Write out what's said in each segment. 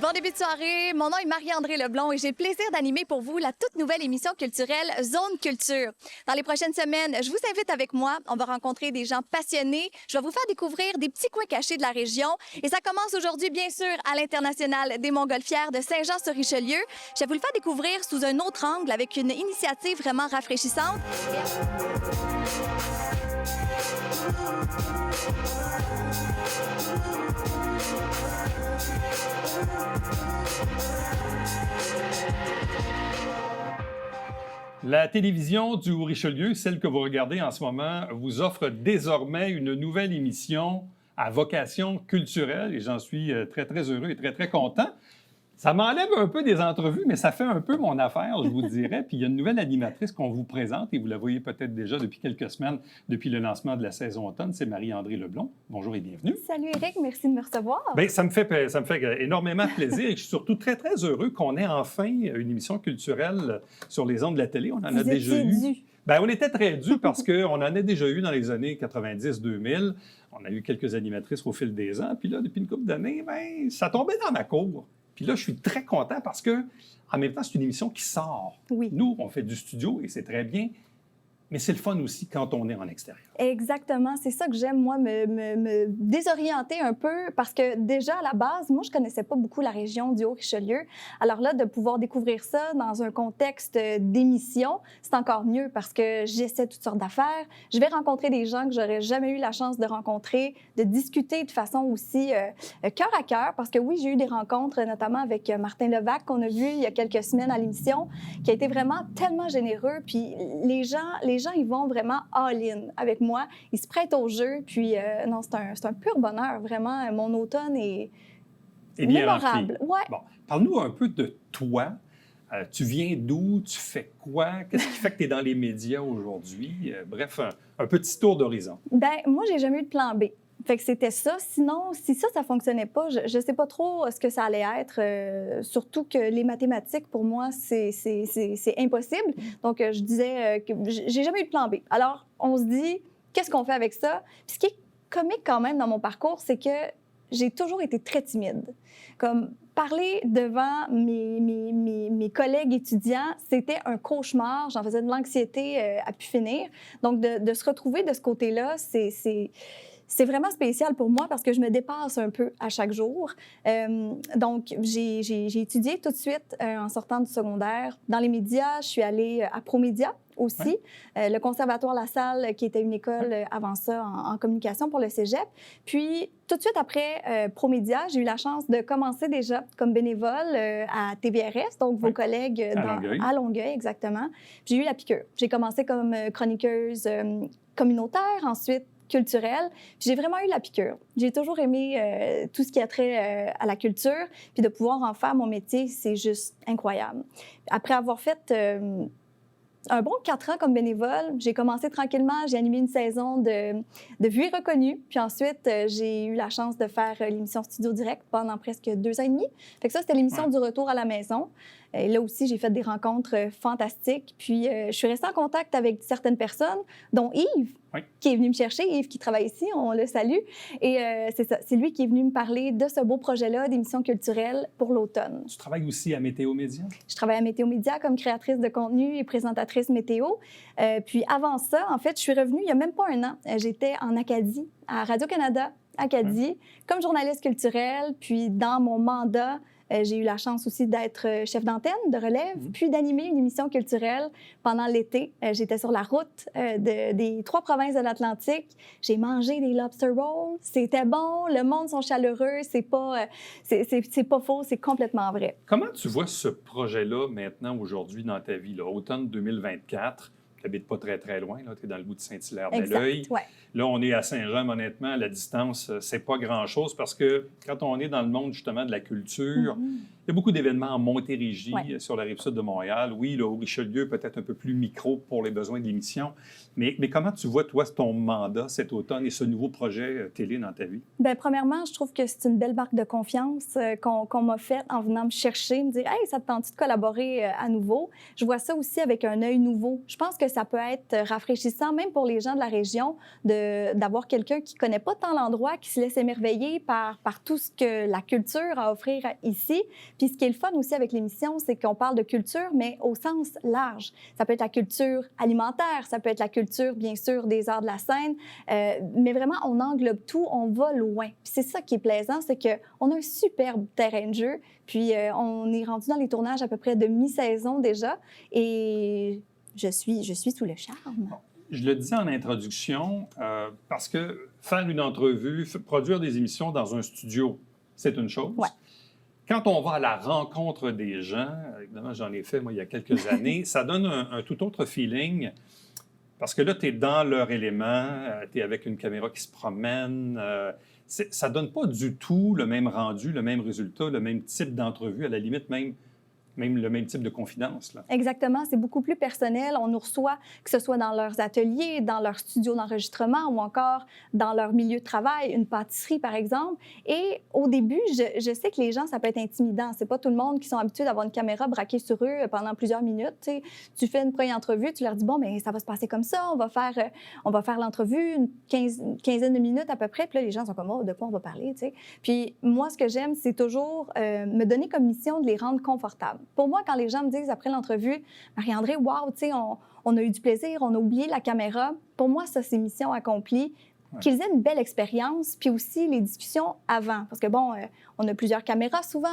Bon début de soirée, mon nom est Marie-André Leblond et j'ai le plaisir d'animer pour vous la toute nouvelle émission culturelle Zone Culture. Dans les prochaines semaines, je vous invite avec moi, on va rencontrer des gens passionnés, je vais vous faire découvrir des petits coins cachés de la région et ça commence aujourd'hui bien sûr à l'International des Montgolfières de Saint-Jean-sur-Richelieu. Je vais vous le faire découvrir sous un autre angle avec une initiative vraiment rafraîchissante. La télévision du Richelieu, celle que vous regardez en ce moment, vous offre désormais une nouvelle émission à vocation culturelle et j'en suis très, très heureux et très, très content. Ça m'enlève un peu des entrevues, mais ça fait un peu mon affaire, je vous dirais. Puis il y a une nouvelle animatrice qu'on vous présente et vous la voyez peut-être déjà depuis quelques semaines, depuis le lancement de la saison automne. C'est Marie-André Leblond. Bonjour et bienvenue. Salut Éric, merci de me recevoir. Bien, ça me fait énormément plaisir et je suis surtout très, très heureux qu'on ait enfin une émission culturelle sur les ondes de la télé. On en a déjà eu. Bien, on était très dû parce qu'on en a déjà eu dans les années 90-2000. On a eu quelques animatrices au fil des ans. Puis là, depuis une couple d'années, bien, ça tombait dans ma cour. Puis là, je suis très content parce que, en même temps, c'est une émission qui sort. Oui. Nous, on fait du studio et c'est très bien, mais c'est le fun aussi quand on est en extérieur. Exactement, c'est ça que j'aime, moi, me désorienter un peu parce que déjà, à la base, moi, je connaissais pas beaucoup la région du Haut-Richelieu. Alors là, de pouvoir découvrir ça dans un contexte d'émission, c'est encore mieux parce que j'essaie toutes sortes d'affaires. Je vais rencontrer des gens que j'aurais jamais eu la chance de rencontrer, de discuter de façon aussi cœur à cœur parce que oui, j'ai eu des rencontres, notamment avec Martin Levac qu'on a vu il y a quelques semaines à l'émission, qui a été vraiment tellement généreux. Puis les gens, ils vont vraiment all-in avec moi. Ils se prêtent au jeu. Puis, non, c'est un pur bonheur, vraiment. Mon automne est mémorable. Ouais. Bon, parle-nous un peu de toi. Tu viens d'où? Tu fais quoi? Qu'est-ce qui fait que tu es dans les médias aujourd'hui? Bref, un petit tour d'horizon. Bien, moi, j'ai jamais eu de plan B. Fait que c'était ça. Sinon, si ça fonctionnait pas, je ne sais pas trop ce que ça allait être. Surtout que les mathématiques, pour moi, c'est impossible. Donc, je disais que j'ai jamais eu de plan B. Alors, on se dit, qu'est-ce qu'on fait avec ça? Puis ce qui est comique quand même dans mon parcours, c'est que j'ai toujours été très timide. Comme parler devant mes collègues étudiants, c'était un cauchemar. J'en faisais de l'anxiété à pu finir. Donc, de se retrouver de ce côté-là, c'est vraiment spécial pour moi parce que je me dépasse un peu à chaque jour. Donc, j'ai étudié tout de suite en sortant du secondaire. Dans les médias, je suis allée à Promédia aussi, le Conservatoire La Salle, qui était une école avant ça en communication pour le cégep. Puis, tout de suite après Promédia, j'ai eu la chance de commencer déjà comme bénévole à TVRS, donc vos collègues à Longueuil, exactement. J'ai eu la piqûre. J'ai commencé comme chroniqueuse communautaire, ensuite culturelle. Puis j'ai vraiment eu la piqûre. J'ai toujours aimé tout ce qui a trait à la culture. Puis de pouvoir en faire mon métier, c'est juste incroyable. Après avoir fait un bon 4 ans comme bénévole, j'ai commencé tranquillement. J'ai animé une saison de Vue et Reconnue. Puis ensuite, j'ai eu la chance de faire l'émission Studio Direct pendant presque 2 ans et demi. Fait que ça, c'était l'émission du retour à la maison. Et là aussi, j'ai fait des rencontres fantastiques. Puis, je suis restée en contact avec certaines personnes, dont Yves, qui est venu me chercher. Yves, qui travaille ici, on le salue. Et c'est ça, c'est lui qui est venu me parler de ce beau projet-là d'émission culturelle pour l'automne. Tu travailles aussi à Météo Média? Je travaille à Météo Média comme créatrice de contenu et présentatrice météo. Puis avant ça, en fait, je suis revenue il n'y a même pas un an. J'étais en Acadie, à Radio-Canada, Acadie, comme journaliste culturelle. Puis dans mon mandat, j'ai eu la chance aussi d'être chef d'antenne de relève, puis d'animer une émission culturelle pendant l'été. J'étais sur la route des 3 provinces de l'Atlantique. J'ai mangé des lobster rolls. C'était bon, le monde sont chaleureux. C'est pas faux, c'est complètement vrai. Comment tu vois ce projet-là maintenant, aujourd'hui, dans ta vie, là, automne 2024? Tu n'habites pas très, très loin, tu es dans le bout de Saint-Hilaire-Belleuil. Ouais. Là, on est à Saint-Jean, honnêtement, la distance, c'est pas grand-chose parce que quand on est dans le monde, justement, de la culture, il y a beaucoup d'événements en Montérégie, sur la rive sud de Montréal. Oui, le Haut-Richelieu, peut-être un peu plus micro pour les besoins de l'émission. Mais comment tu vois, toi, ton mandat cet automne et ce nouveau projet télé dans ta vie? Bien, premièrement, je trouve que c'est une belle marque de confiance qu'on m'a faite en venant me chercher, me dire « Hey, ça te tente de collaborer à nouveau? » Je vois ça aussi avec un œil nouveau. Je pense que ça peut être rafraîchissant, même pour les gens de la région, d'avoir quelqu'un qui ne connaît pas tant l'endroit, qui se laisse émerveiller par tout ce que la culture a à offrir ici. Puis ce qui est le fun aussi avec l'émission, c'est qu'on parle de culture, mais au sens large. Ça peut être la culture alimentaire, ça peut être la culture, bien sûr, des arts de la scène, mais vraiment, on englobe tout, on va loin. Puis c'est ça qui est plaisant, c'est qu'on a un superbe terrain de jeu, puis on est rendu dans les tournages à peu près de mi-saison déjà, et je suis sous le charme. Je le disais en introduction, parce que faire une entrevue, produire des émissions dans un studio, c'est une chose. Ouais. Quand on va à la rencontre des gens, évidemment, j'en ai fait, moi, il y a quelques années, ça donne un tout autre feeling, parce que là, tu es dans leur élément, tu es avec une caméra qui se promène. Ça ne donne pas du tout le même rendu, le même résultat, le même type d'entrevue, à la limite même le même type de confidence. Là. Exactement, c'est beaucoup plus personnel. On nous reçoit, que ce soit dans leurs ateliers, dans leur studio d'enregistrement ou encore dans leur milieu de travail, une pâtisserie, par exemple. Et au début, je sais que les gens, ça peut être intimidant. C'est pas tout le monde qui sont habitués d'avoir une caméra braquée sur eux pendant plusieurs minutes. T'sais. Tu fais une première entrevue, tu leur dis, bon, mais ça va se passer comme ça, on va faire l'entrevue, une quinzaine de minutes à peu près. Puis là, les gens sont comme, oh, de quoi on va parler? T'sais. Puis moi, ce que j'aime, c'est toujours me donner comme mission de les rendre confortables. Pour moi, quand les gens me disent après l'entrevue, Marie-André, wow, tu sais, on a eu du plaisir, on a oublié la caméra. Pour moi, ça, c'est mission accomplie. Ouais. Qu'ils aient une belle expérience, puis aussi les discussions avant. Parce que, bon, on a plusieurs caméras souvent,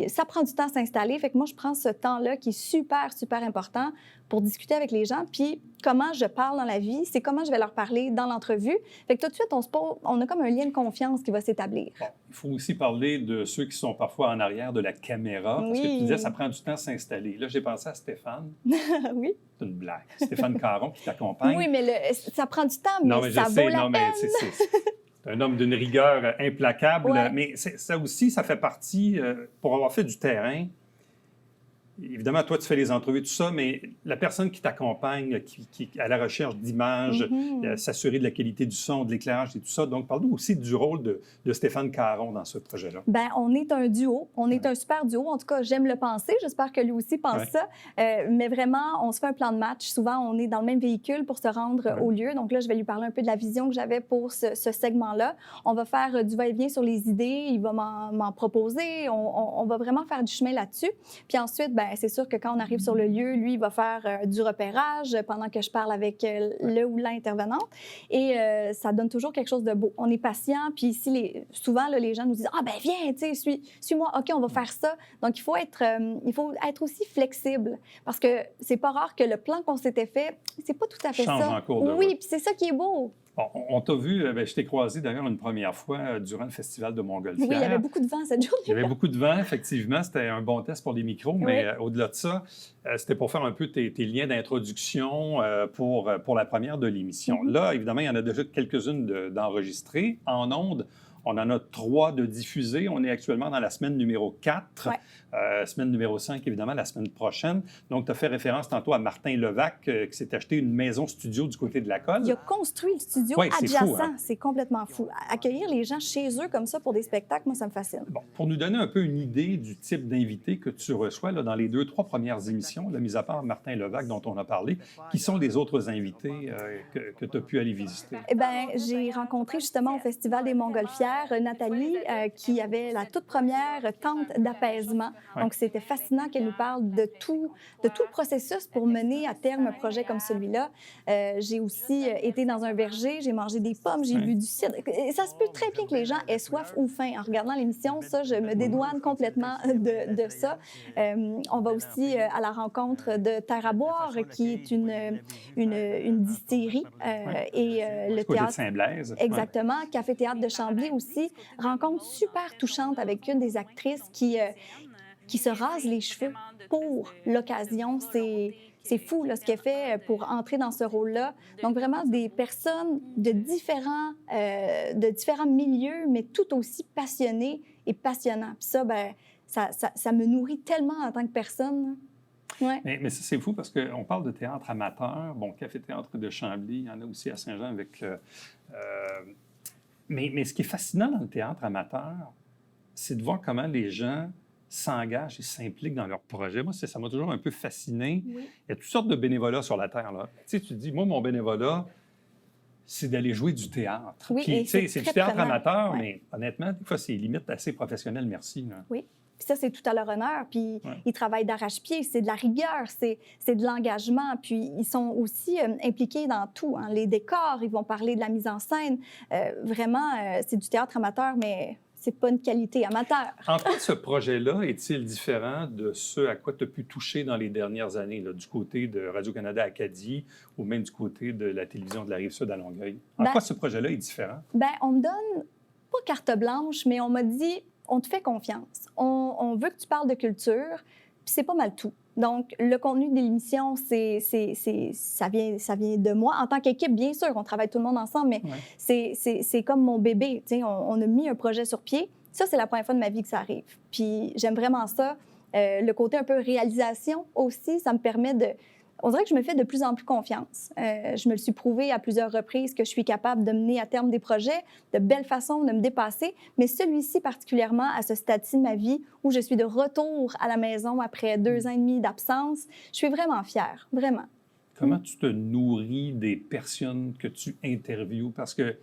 ça prend du temps à s'installer. Fait que moi, je prends ce temps-là qui est super, super important pour discuter avec les gens. Puis comment je parle dans la vie, c'est comment je vais leur parler dans l'entrevue. Fait que tout de suite, on a comme un lien de confiance qui va s'établir. Bon, il faut aussi parler de ceux qui sont parfois en arrière de la caméra. Parce que tu disais, ça prend du temps à s'installer. Là, j'ai pensé à Stéphane. Oui. C'est une blague. Stéphane Caron qui t'accompagne. Oui, mais ça prend du temps, mais ça vaut la peine. C'est un homme d'une rigueur implacable. Ouais. Mais ça aussi, ça fait partie, pour avoir fait du terrain, évidemment, toi, tu fais les entrevues, tout ça, mais la personne qui t'accompagne, qui est à la recherche d'images, s'assurer de la qualité du son, de l'éclairage et tout ça. Donc, parle-nous aussi du rôle de Stéphane Caron dans ce projet-là. Bien, on est un duo. On est un super duo. En tout cas, j'aime le penser. J'espère que lui aussi pense ça. Mais vraiment, on se fait un plan de match. Souvent, on est dans le même véhicule pour se rendre au lieu. Donc là, je vais lui parler un peu de la vision que j'avais pour ce segment-là. On va faire du va-et-vient sur les idées. Il va m'en proposer. On va vraiment faire du chemin là-dessus. Puis ensuite, bien, c'est sûr que quand on arrive sur le lieu, lui, il va faire du repérage pendant que je parle avec le ou l'intervenante. Et ça donne toujours quelque chose de beau. On est patient. Puis ici, souvent, là, les gens nous disent « Ah, ben viens, tu sais, suis-moi. OK, on va faire ça. » Donc, il faut être aussi flexible parce que c'est pas rare que le plan qu'on s'était fait, c'est pas tout à fait change ça. En cours de oui, puis c'est ça qui est beau. Bon, on t'a vu, je t'ai croisé d'ailleurs une première fois durant le festival de Montgolfière. Oui, il y avait beaucoup de vent cette journée. Il y avait beaucoup de vent, effectivement. C'était un bon test pour les micros, mais au-delà de ça, c'était pour faire un peu tes liens d'introduction pour la première de l'émission. Là, évidemment, il y en a déjà quelques-unes d'enregistrées. En ondes, on en a 3 de diffusées. On est actuellement dans la semaine numéro 4. Semaine numéro 5, évidemment, la semaine prochaine. Donc, tu as fait référence tantôt à Martin Levac, qui s'est acheté une maison studio du côté de la Colle. Il a construit le studio adjacent. Fou, hein? C'est complètement fou. Accueillir les gens chez eux comme ça pour des spectacles, moi, ça me fascine. Bon, pour nous donner un peu une idée du type d'invité que tu reçois là, dans les 2-3 premières émissions, là, mis à part Martin Levac dont on a parlé, qui sont les autres invités que tu as pu aller visiter? Eh bien, j'ai rencontré justement au Festival des Montgolfières Nathalie, qui avait la toute première tente d'apaisement. Donc, c'était fascinant qu'elle nous parle de tout le processus pour mener à terme un projet comme celui-là. J'ai aussi été dans un verger, j'ai mangé des pommes, j'ai bu du cidre. Et ça se peut très bien que les gens aient soif ou faim. En regardant l'émission, ça, je me dédouane complètement de ça. On va aussi à la rencontre de Terre à boire, qui est une distillerie. Et le théâtre de Saint-Blaise. Exactement. Café-théâtre de Chambly aussi. Rencontre super touchante avec une des actrices qui se rase les cheveux pour l'occasion. C'est fou là, ce qu'elle fait pour entrer dans ce rôle-là. Donc, vraiment, des personnes de différents milieux, mais tout aussi passionnées et passionnants. Puis ça, ben, ça me nourrit tellement en tant que personne. Ouais. Mais ça, c'est fou parce qu'on parle de théâtre amateur. Bon, Café-théâtre de Chambly, il y en a aussi à Saint-Jean avec... Mais ce qui est fascinant dans le théâtre amateur, c'est de voir comment les gens s'engagent et s'impliquent dans leurs projets. Moi, ça m'a toujours un peu fasciné. Oui. Il y a toutes sortes de bénévolats sur la Terre, là. Tu sais, tu te dis, moi, mon bénévolat, c'est d'aller jouer du théâtre. Oui, Puis, et tu sais, c'est c'est du très théâtre prenant. amateur, Ouais. mais honnêtement, des fois, c'est limite assez professionnel, merci. Là. Oui. Puis ça, c'est tout à leur honneur. Puis Ouais. ils travaillent d'arrache-pied, c'est de la rigueur, c'est de l'engagement. Puis ils sont aussi impliqués dans tout. Hein. Les décors, ils vont parler de la mise en scène. Vraiment, c'est du théâtre amateur, mais c'est pas une qualité amateur. En quoi ce projet-là est-il différent de ce à quoi tu as pu toucher dans les dernières années, là, du côté de Radio-Canada Acadie ou même du côté de la télévision de la Rive-Sud à Longueuil? En Ben- quoi ce projet-là est différent? Bien, on me donne pas carte blanche, mais on m'a dit, on te fait confiance. On veut que tu parles de culture, puis c'est pas mal tout. Donc, le contenu de l'émission, ça vient de moi. En tant qu'équipe, bien sûr, on travaille tout le monde ensemble, mais Ouais. c'est comme mon bébé. Tu sais, on a mis un projet sur pied. Ça, c'est la première fois de ma vie que ça arrive. Puis j'aime vraiment ça. Le côté un peu réalisation aussi, ça me permet de... On dirait que je me fais de plus en plus confiance. Je me le suis prouvé à plusieurs reprises que je suis capable de mener à terme des projets, de belles façons de me dépasser, mais celui-ci particulièrement à ce stade-ci de ma vie où je suis de retour à la maison après 2 ans et demi d'absence, je suis vraiment fière, vraiment. Comment tu te nourris des personnes que tu interviews? Parce que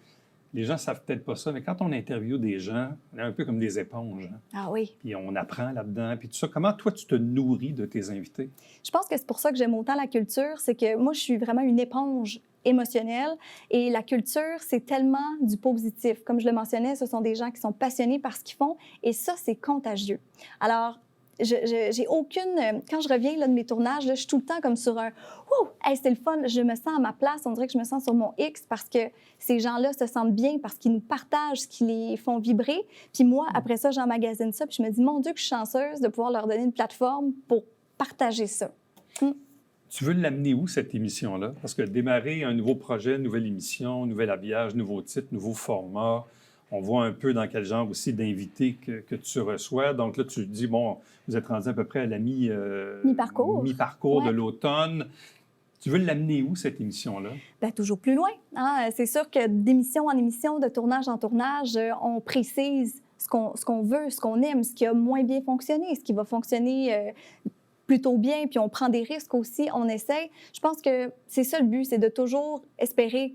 les gens ne savent peut-être pas ça, mais quand on interviewe des gens, on est un peu comme des éponges. Hein? Ah oui. Puis on apprend là-dedans, puis tout ça. Comment toi, tu te nourris de tes invités? Je pense que c'est pour ça que j'aime autant la culture, c'est que moi, je suis vraiment une éponge émotionnelle et la culture, c'est tellement du positif. Comme je le mentionnais, ce sont des gens qui sont passionnés par ce qu'ils font et ça, c'est contagieux. Alors, j'ai aucune... Quand je reviens là, de mes tournages, là, je suis tout le temps comme sur un « Ouh! Hey, c'était le fun! » Je me sens à ma place. On dirait que je me sens sur mon X parce que ces gens-là se sentent bien, parce qu'ils nous partagent ce qui les font vibrer. Puis moi, après ça, j'emmagasine ça puis je me dis « Mon Dieu, que je suis chanceuse de pouvoir leur donner une plateforme pour partager ça. » Tu veux l'amener où, cette émission-là? Parce que démarrer un nouveau projet, nouvelle émission, nouvel habillage, nouveau titre, nouveau format, on voit un peu dans quel genre aussi d'invités que tu reçois. Donc là, tu te dis, bon, vous êtes rendu à peu près à la mi-parcours de l'automne. Tu veux l'amener où, cette émission-là? Bien, toujours plus loin. Hein? C'est sûr que d'émission en émission, de tournage en tournage, on précise ce qu'on veut, ce qu'on aime, ce qui a moins bien fonctionné, ce qui va fonctionner plutôt bien, puis on prend des risques aussi, on essaie. Je pense que c'est ça le but, c'est de toujours espérer,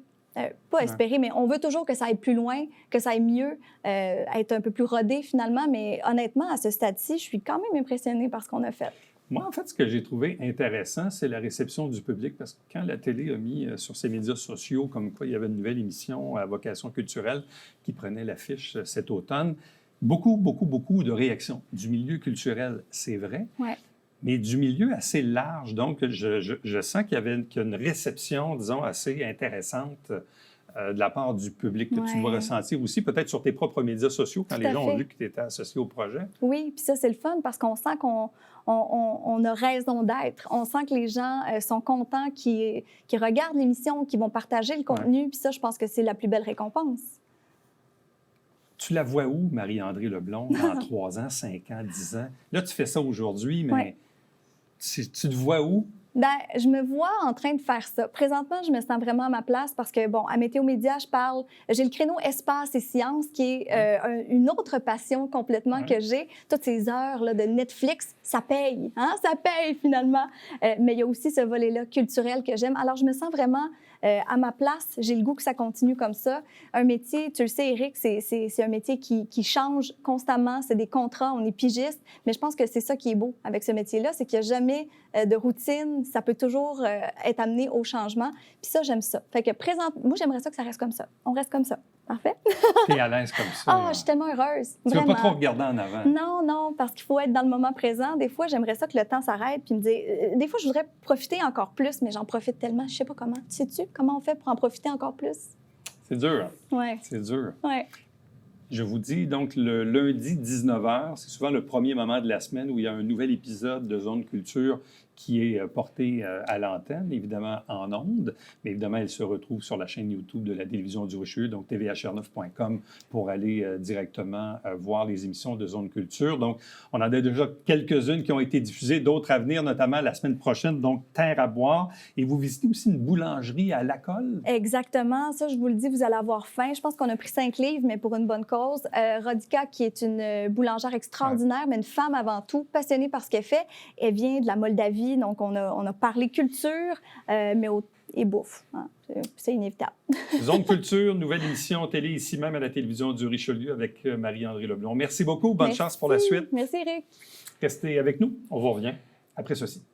pas espérer, mais on veut toujours que ça aille plus loin, que ça aille mieux, être un peu plus rodé finalement, mais honnêtement, à ce stade-ci, je suis quand même impressionnée par ce qu'on a fait. Moi, en fait, ce que j'ai trouvé intéressant, c'est la réception du public, parce que quand la télé a mis sur ses médias sociaux comme quoi il y avait une nouvelle émission à vocation culturelle qui prenait l'affiche cet automne, beaucoup de réactions du milieu culturel, c'est vrai. Ouais. Mais du milieu assez large. Donc, je sens qu'il y a une réception, disons, assez intéressante de la part du public que tu dois ressentir aussi, peut-être sur tes propres médias sociaux, quand les gens ont vu que tu étais associé au projet. Oui, puis ça, c'est le fun parce qu'on sent qu'on a raison d'être. On sent que les gens sont contents, qui regardent l'émission, qui vont partager le contenu. Puis ça, je pense que c'est la plus belle récompense. Tu la vois où, Marie-André Leblond, dans 3 ans, 5 ans, 10 ans? Là, tu fais ça aujourd'hui, mais tu te vois où? Bien, je me vois en train de faire ça. Présentement, je me sens vraiment à ma place parce que, bon, à Météo Média, j'ai le créneau espace et sciences qui est une autre passion complètement que j'ai. Toutes ces heures là, de Netflix, ça paye, hein? Ça paye finalement. Mais il y a aussi ce volet-là culturel que j'aime. Alors, je me sens vraiment à ma place. J'ai le goût que ça continue comme ça. Un métier, tu le sais, Éric, c'est un métier qui change constamment. C'est des contrats, on est pigiste. Mais je pense que c'est ça qui est beau avec ce métier-là, c'est qu'il n'y a jamais de routine. Ça peut toujours être amené au changement. Puis ça, j'aime ça. Fait que moi, j'aimerais ça que ça reste comme ça. On reste comme ça. Parfait. Tu es à l'aise comme ça. Ah, je suis tellement heureuse. Tu ne vas pas trop regarder en avant. Non, parce qu'il faut être dans le moment présent. Des fois, j'aimerais ça que le temps s'arrête puis me dire... Des fois, je voudrais profiter encore plus, mais j'en profite tellement. Je sais pas comment. Tu sais-tu comment on fait pour en profiter encore plus? C'est dur. Oui. C'est dur. Oui. Je vous dis, donc, le lundi 19h, c'est souvent le premier moment de la semaine où il y a un nouvel épisode de Zone Culture qui est portée à l'antenne, évidemment en ondes, mais évidemment, elle se retrouve sur la chaîne YouTube de la télévision du Richelieu, donc tvhr9.com, pour aller directement voir les émissions de Zone Culture. Donc, on en a déjà quelques-unes qui ont été diffusées, d'autres à venir, notamment la semaine prochaine, donc Terre à boire. Et vous visitez aussi une boulangerie à Lacolle? Exactement. Ça, je vous le dis, vous allez avoir faim. Je pense qu'on a pris 5 livres, mais pour une bonne cause. Rodica, qui est une boulangère extraordinaire, mais une femme avant tout, passionnée par ce qu'elle fait. Elle vient de la Moldavie, donc on a parlé culture, et bouffe. Hein. C'est inévitable. Zone Culture, nouvelle émission télé ici même à la télévision du Richelieu avec Marie-André Leblond. Merci beaucoup. Bonne chance pour la suite. Merci, Eric. Restez avec nous. On vous revient après ceci.